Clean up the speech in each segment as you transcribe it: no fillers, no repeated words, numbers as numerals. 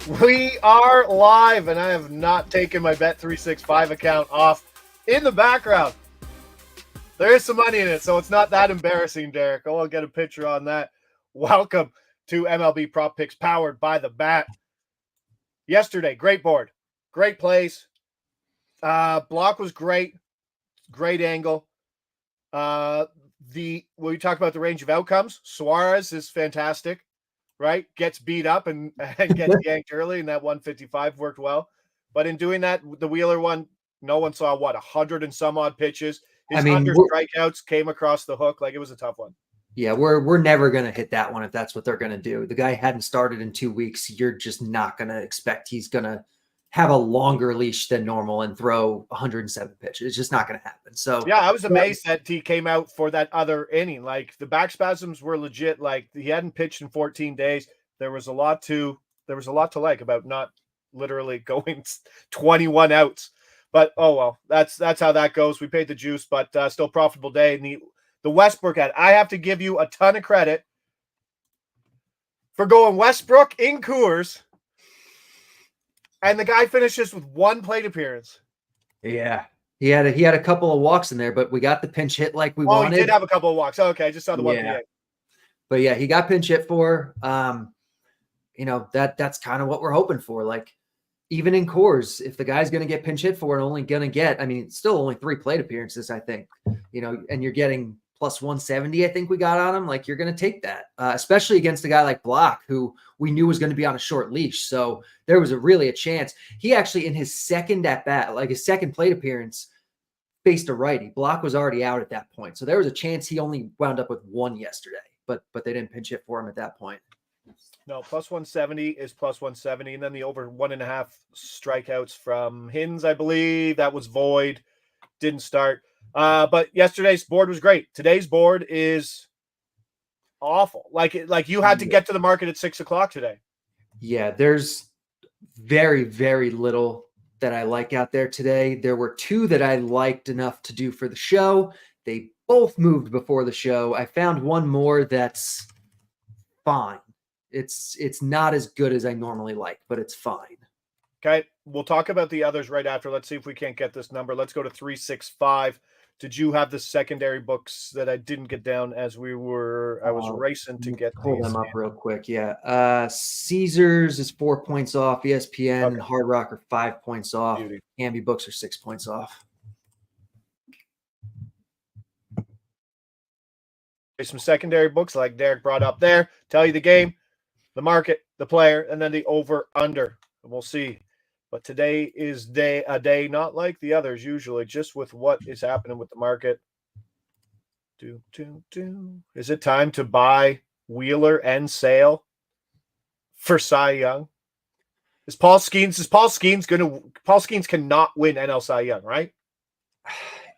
We are live, and I have not taken my Bet365 account off. In the background, there is some money in it, so it's not that embarrassing, Derek. I won't get a picture on that. Welcome to MLB Prop Picks, powered by the Bat. Yesterday, great board, great plays. Block was great angle. When we talk about the range of outcomes, Suarez is fantastic. Right? Gets beat up and gets yanked early, and that 155 worked well. But in doing that, the Wheeler one, no one saw 100 and some odd pitches. His under strikeouts came across the hook. Like, it was a tough one. Yeah, we're never going to hit that one if that's what they're going to do. The guy hadn't started in 2 weeks. You're just not going to expect he's going to have a longer leash than normal and throw 107 pitches. It's just not going to happen. So yeah, I was amazed that he came out for that other inning. Like, the back spasms were legit. Like, he hadn't pitched in 14 days. There was a lot to like about not literally going 21 outs. But oh well, that's how that goes. We paid the juice, but still profitable day. And the Westbrook ad, I have to give you a ton of credit for going Westbrook in Coors. And the guy finishes with one plate appearance. Yeah. He had a couple of walks in there, but we got the pinch hit like we wanted. Oh, he did have a couple of walks. Okay, I just saw the one. Yeah. But yeah, he got pinch hit for. That's kind of what we're hoping for. Like, even in Coors, if the guy's going to get pinch hit for and only going to get, it's still only 3 plate appearances, I think, and you're getting plus 170, I think we got on him. Like, you're going to take that, especially against a guy like Block, who we knew was going to be on a short leash. So there was really a chance. He actually, in his second at bat, like his second plate appearance, faced a righty. Block was already out at that point. So there was a chance he only wound up with 1 yesterday, but they didn't pinch hit for him at that point. No, plus 170 is plus 170. And then the over 1.5 strikeouts from Hins, I believe. That was void. Didn't start. But yesterday's board was great. Today's board is awful. Like you had to get to the market at 6:00 today. Yeah, there's very, very little that I like out there today. There were 2 that I liked enough to do for the show. They both moved before the show. I found one more that's fine. It's not as good as I normally like, but it's fine. Okay, we'll talk about the others right after. Let's see if we can't get this number. Let's go to 365. Did you have the secondary books that I didn't get down as I was racing to get pull them up real quick? Yeah. Caesars is 4 points off. ESPN and Hard Rock are 5 points off. Ambi books are 6 points off. There's some secondary books like Derek brought up there. Tell you the game, the market, the player, and then the over-under. And we'll see. But today is a day not like the others usually, just with what is happening with the market. Is it time to buy Wheeler and Sale for Cy Young? Paul Skeens cannot win NL Cy Young, right?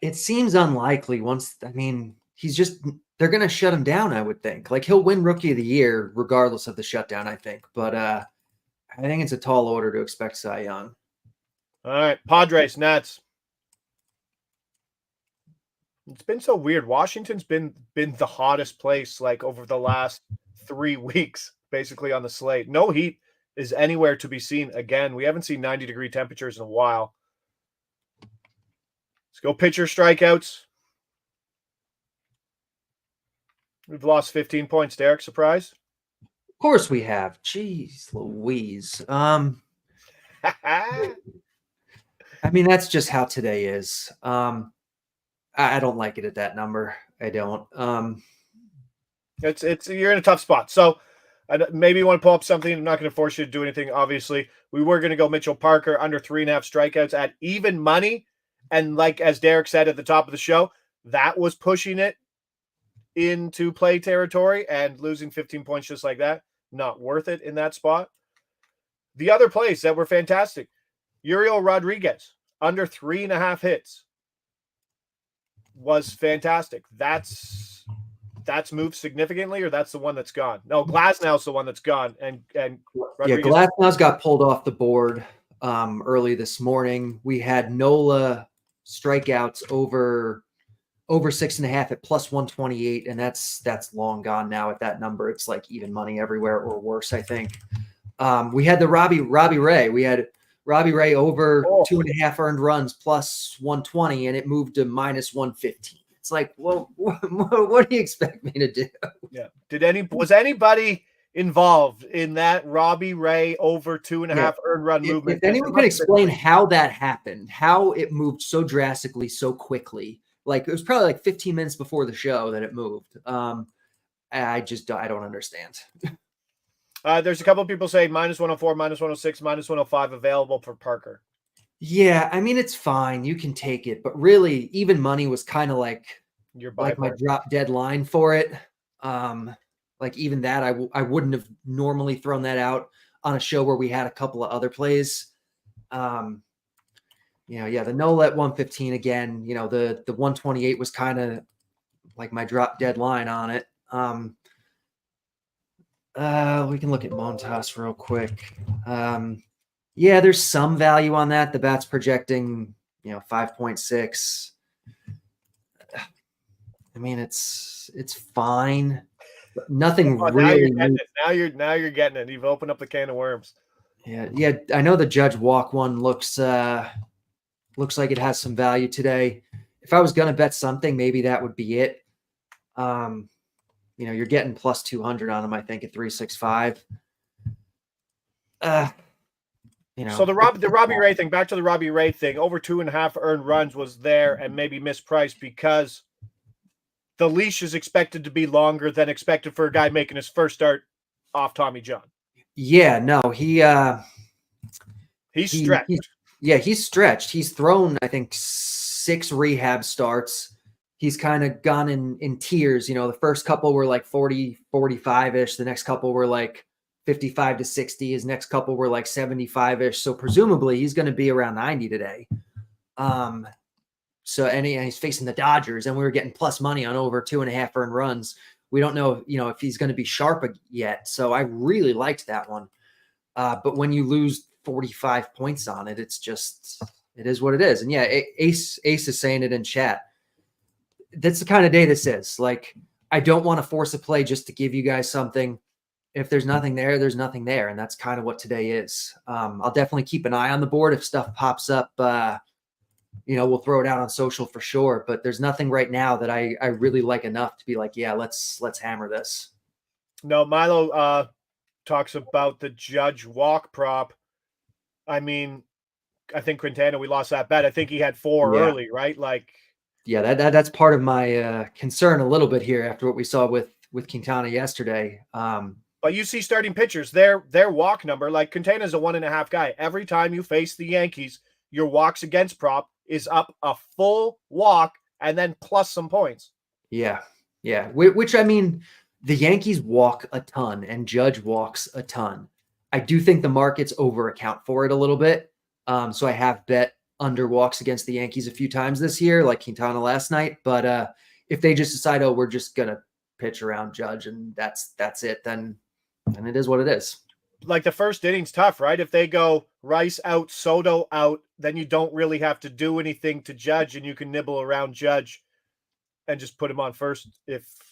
It seems unlikely they're going to shut him down, I would think. Like, he'll win Rookie of the Year regardless of the shutdown, I think. But I think it's a tall order to expect Cy Young. All right, Padres, Nats. It's been so weird. Washington's been the hottest place like over the last 3 weeks, basically on the slate. No heat is anywhere to be seen again. We haven't seen 90-degree temperatures in a while. Let's go pitcher strikeouts. We've lost 15 points, Derek. Surprise? Of course we have. Jeez Louise. That's just how today is. I don't like it at that number. I don't. You're in a tough spot. So maybe you want to pull up something. I'm not going to force you to do anything, obviously. We were going to go Mitchell Parker under 3.5 strikeouts at even money. And like as Derek said at the top of the show, that was pushing it into play territory, and losing 15 points just like that, not worth it in that spot. The other plays that were fantastic, Uriel Rodriguez under 3.5 hits was fantastic. That's moved significantly, or that's the one that's gone? No, Glasnow's the one that's gone, and Rodriguez. Yeah, Glasnow's got pulled off the board early this morning. We had Nola strikeouts over 6.5 at plus 128, and that's long gone now at that number. It's like even money everywhere or worse, I think. We had the Robbie Ray. We had Robbie Ray over Oh. 2.5 earned runs plus 120, and it moved to minus 115. It's like, well, what do you expect me to do? Yeah. Was anybody involved in that Robbie Ray over 2.5 earned run movement? If anyone can explain how that happened, how it moved so drastically, so quickly, like it was probably like 15 minutes before the show that it moved. I don't understand. There's a couple of people saying minus 104, minus 106, minus 105 available for Parker. Yeah, I mean, it's fine. You can take it. But really, even money was kind of like my drop dead line for it. Like even that, I wouldn't have normally thrown that out on a show where we had a couple of other plays. The no let 115 again. The 128 was kind of like my drop dead line on it. We can look at Montas real quick. There's some value on that. The bat's projecting, 5.6. I mean, it's fine. But nothing really. Now you're getting it. You've opened up the can of worms. Yeah. I know the Judge walk one looks like it has some value today. If I was gonna bet something, maybe that would be it. You're getting plus 200 on him, I think, at 365. So the Robbie Ray thing, back to the Robbie Ray thing, over 2.5 earned runs was there and maybe mispriced because the leash is expected to be longer than expected for a guy making his first start off Tommy John. Yeah, no, he's stretched. He's stretched. He's thrown, I think, 6 rehab starts. He's kind of gone in tiers. The first couple were like 40, 45-ish. The next couple were like 55 to 60. His next couple were like 75-ish. So presumably he's going to be around 90 today. And he's facing the Dodgers, and we were getting plus money on over 2.5 earned runs. We don't know, if he's going to be sharp yet. So I really liked that one. But when you lose 45 points on it, it is what it is. And yeah, Ace is saying it in chat. That's the kind of day this is. Like, I don't want to force a play just to give you guys something. If there's nothing there, there's nothing there. And that's kind of what today is. I'll definitely keep an eye on the board. If stuff pops up, we'll throw it out on social for sure. But there's nothing right now that I really like enough to be like, yeah, let's hammer this. No, Milo talks about the Judge walk prop. I mean, I think Quintana, we lost that bet. I think he had 4 early, right? Like, yeah, that's part of my concern a little bit here after what we saw with Quintana yesterday. But you see starting pitchers, their walk number, like Quintana's a 1.5 guy. Every time you face the Yankees, your walks against prop is up a full walk and then plus some points. Yeah. Which, I mean, the Yankees walk a ton and Judge walks a ton. I do think the markets over account for it a little bit. So I have bet under walks against the Yankees a few times this year, like Quintana last night. But if they just decide, we're just going to pitch around Judge and that's it, then it is what it is. Like the first inning's tough, right? If they go Rice out, Soto out, then you don't really have to do anything to Judge, and you can nibble around Judge and just put him on first.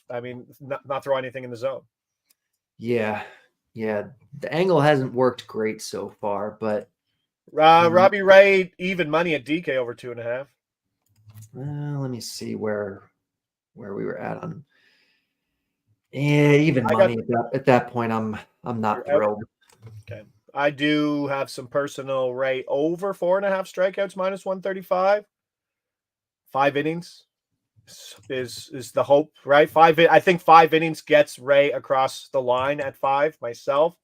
Not throw anything in the zone. Yeah. The angle hasn't worked great so far, but Robbie Ray even money at DK over 2.5. Let me see where we were at on. Yeah, even money at that point, I'm not thrilled. Okay, I do have some personal Ray over 4.5 strikeouts minus 135. 5 innings is the hope, right? I think 5 innings gets Ray across the line at 5 myself.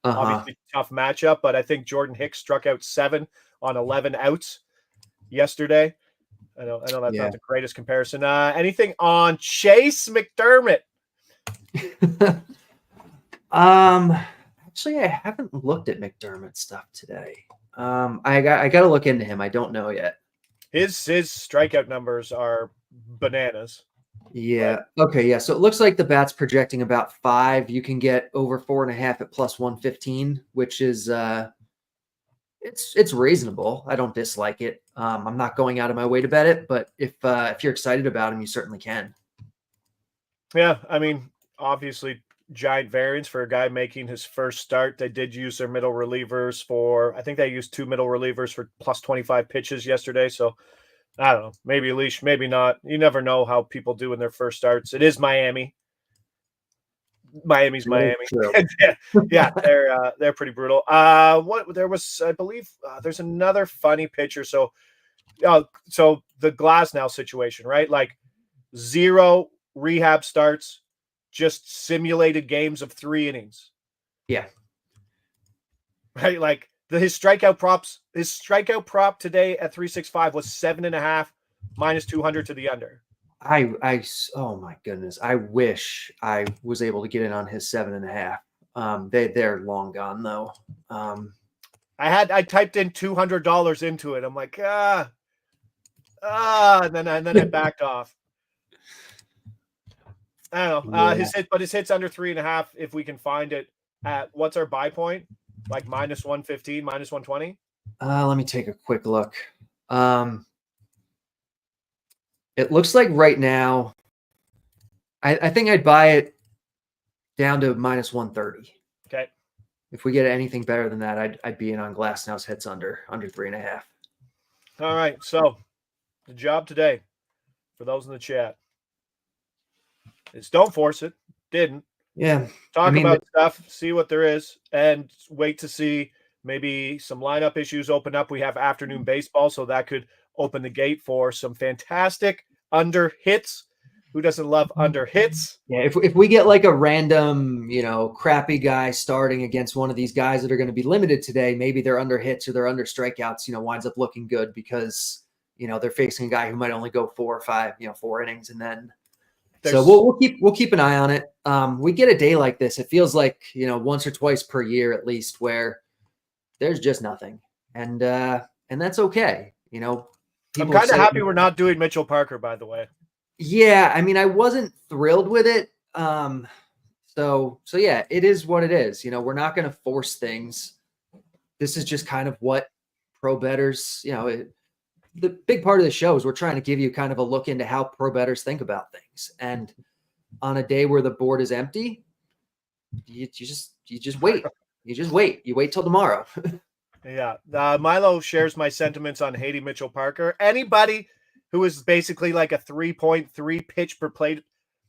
Obviously tough matchup, but I think Jordan Hicks struck out 7 on 11 outs yesterday. I know that's not the greatest comparison. Anything on Chase McDermott? Actually, I haven't looked at McDermott stuff today. I got to look into him. I don't know yet. His strikeout numbers are bananas. Yeah. Right? Okay. Yeah. So it looks like the bat's projecting about 5. You can get over 4.5 at plus 115, which is it's reasonable. I don't dislike it. I'm not going out of my way to bet it, but if you're excited about him, you certainly can. Yeah. I mean, obviously giant variance for a guy making his first start. They did use their middle relievers I think they used 2 middle relievers for plus 25 pitches yesterday. So I don't know, maybe leash, maybe not. You never know how people do in their first starts. It is Miami. Miami's Miami. True. Yeah, they're pretty brutal. What there was, I believe, there's another funny picture. So the Glasnow situation, right? Like 0 rehab starts, just simulated games of 3 innings. Yeah. Right? Like his strikeout prop today at 365 was 7.5 minus 200 to the under. Oh my goodness. I wish I was able to get in on his 7.5. They're long gone though. I typed in $200 into it. I'm like, and then I backed off. I don't know. His hit's under 3.5 if we can find it at what's our buy point? Like minus 115, minus 120? Let me take a quick look. It looks like right now, I think I'd buy it down to minus 130. Okay. If we get anything better than that, I'd be in on Glasnow's hits under 3.5. All right. So the job today for those in the chat is don't force it. Didn't. Yeah. Talk about stuff, see what there is, and wait to see maybe some lineup issues open up. We have afternoon baseball, so that could open the gate for some fantastic under hits. Who doesn't love under hits? Yeah, if we get like a random, crappy guy starting against one of these guys that are going to be limited today, maybe they're under hits or they're under strikeouts, winds up looking good because, they're facing a guy who might only go 4 or 5, 4 innings, and then so we'll keep an eye on it. We get a day like this. It feels like, once or twice per year at least, where there's just nothing, and that's okay. I'm kind of happy we're not doing Mitchell Parker, by the way. Yeah, I mean, I wasn't thrilled with it. So yeah, it is what it is. We're not going to force things. This is just kind of what pro bettors, the big part of the show is we're trying to give you kind of a look into how pro bettors think about things. And on a day where the board is empty, you just wait. You just wait. You wait till tomorrow. Yeah. Milo shares my sentiments on hating Mitchell Parker. Anybody who is basically like a 3.3 pitch per plate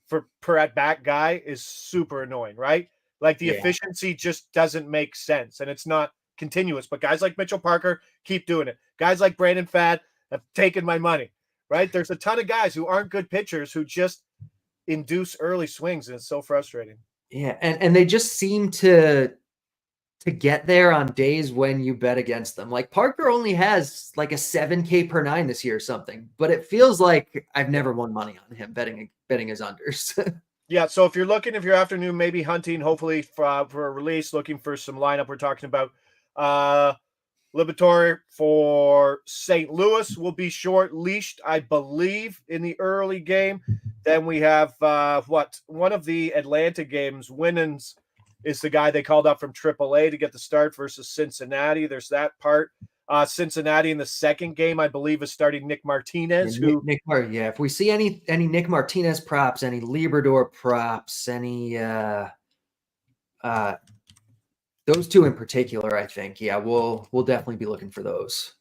per at bat guy is super annoying, right? Like the efficiency just doesn't make sense and it's not continuous. But guys like Mitchell Parker keep doing it. Guys like Brandon Pfaadt have taken my money, right? There's a ton of guys who aren't good pitchers who just induce early swings, and it's so frustrating. Yeah, and they just seem to get there on days when you bet against them. Like Parker only has like a 7K per 9 this year or something, but it feels like I've never won money on him betting his unders. Yeah, so if you're afternoon, maybe hunting, hopefully for a release, looking for some lineup, we're talking about Liberatore for St. Louis will be short leashed, I believe, in the early game. Then we have one of the Atlanta games. Winans is the guy they called up from AAA to get the start versus Cincinnati. There's that part. Cincinnati in the second game, I believe, is starting Nick Martinez. If we see any Nick Martinez props, any Liberatore props, any those two in particular, I think, we'll definitely be looking for those.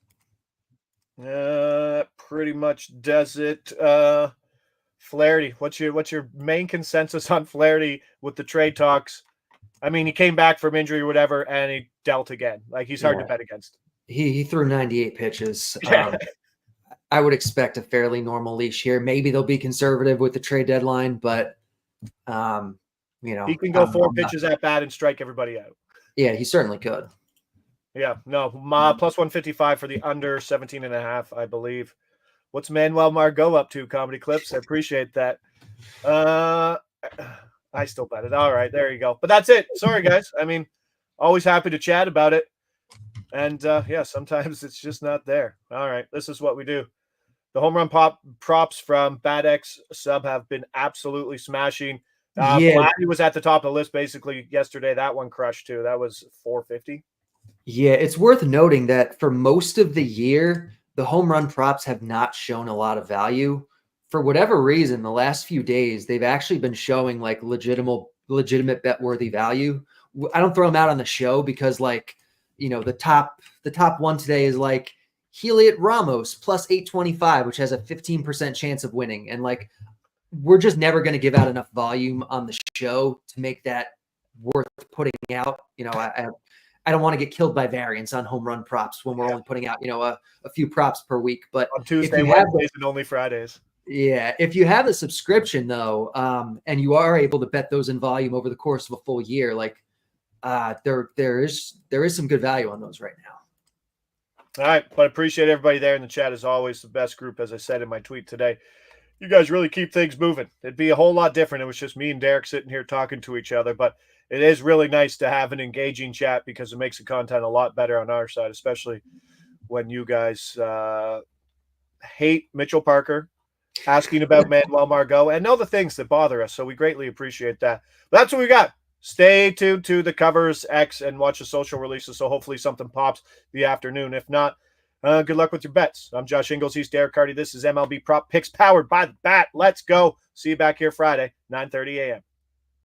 Pretty much does it. Flaherty, what's your main consensus on Flaherty with the trade talks? I mean, he came back from injury or whatever, and he dealt again. Like he's hard to bet against. He threw 98 pitches. I would expect a fairly normal leash here. Maybe they'll be conservative with the trade deadline, but he can go 4 pitches at bat and strike everybody out. Yeah, he certainly could. Yeah, no, plus 155 for the under 17.5, I believe. What's Manuel Margot up to? Comedy Clips. I appreciate that. I still bet it. All right, there you go. But that's it. Sorry, guys. I mean, always happy to chat about it. And sometimes it's just not there. All right, this is what we do. The home run props from Bad X Sub have been absolutely smashing. Vladdy was at the top of the list basically yesterday. That one crushed too. That was 450. Yeah, it's worth noting that for most of the year, the home run props have not shown a lot of value. For whatever reason, the last few days, they've actually been showing like legitimate legitimate bet worthy value. I don't throw them out on the show because like, the top one today is like Heliot Ramos plus 825, which has a 15% chance of winning. And like, we're just never going to give out enough volume on the show to make that worth putting out. I don't want to get killed by variance on home run props when we're only putting out, a few props per week. But on Tuesday, Wednesdays, and only Fridays. Yeah, if you have a subscription though, and you are able to bet those in volume over the course of a full year, like there is some good value on those right now. All right, but I appreciate everybody there in the chat as always. The best group, as I said in my tweet today. You guys really keep things moving. It'd be a whole lot different. It was just me and Derek sitting here talking to each other, but it is really nice to have an engaging chat because it makes the content a lot better on our side, especially when you guys hate Mitchell Parker, asking about Manuel Margot, and know the things that bother us. So we greatly appreciate that. But that's what we got. Stay tuned to the Covers X and watch the social releases. So hopefully something pops the afternoon. If not, good luck with your bets. I'm Josh Ingles. He's Derek Carty. This is MLB Prop Picks powered by the Bat. Let's go. See you back here Friday, 9:30 a.m.